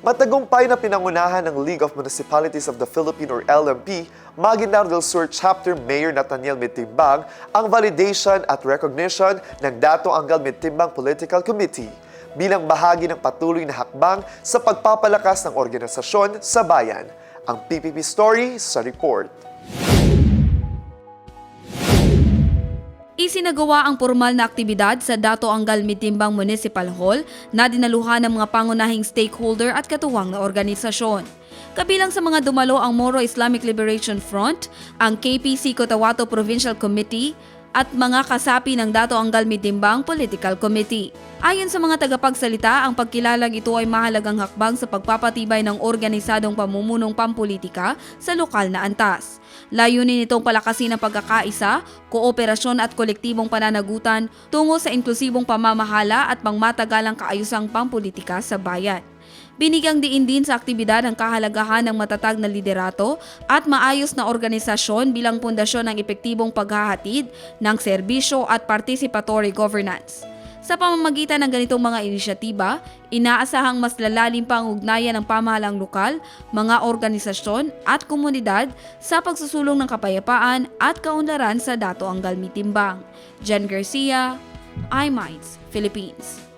Matagumpay na pinangunahan ng League of Municipalities of the Philippines or LMP, Maguindanao del Sur Chapter Mayor Nathaniel Mitimbang ang validation at recognition ng Dato Anggal Mitimbang Political Committee bilang bahagi ng patuloy na hakbang sa pagpapalakas ng organisasyon sa bayan. Ang PPP Story sa report. Isinagawa ang formal na aktibidad sa Dato Anggal Mitimbang Municipal Hall na dinaluhan ng mga pangunahing stakeholder at katuwang na organisasyon. Kabilang sa mga dumalo ang Moro Islamic Liberation Front, ang KPC Cotabato Provincial Committee, at mga kasapi ng Dato Anggal Mitimbang Political Committee. Ayon sa mga tagapagsalita, ang pagkilalang ito ay mahalagang hakbang sa pagpapatibay ng organisadong pamumunong pampolitika sa lokal na antas. Layunin nitong palakasin ang pagkakaisa, kooperasyon at kolektibong pananagutan tungo sa inklusibong pamamahala at pangmatagalang kaayusang pampolitika sa bayan. Binigyang diin din sa aktibidad ang kahalagahan ng matatag na liderato at maayos na organisasyon bilang pundasyon ng epektibong paghahatid ng serbisyo at participatory governance. Sa pamamagitan ng ganitong mga inisyatiba, inaasahang mas lalalim pa ang ugnayan ng pamahalang lokal, mga organisasyon at komunidad sa pagsusulong ng kapayapaan at kaunlaran sa Dato Anggal Mitimbang. Jen Garcia, iMinds, Philippines.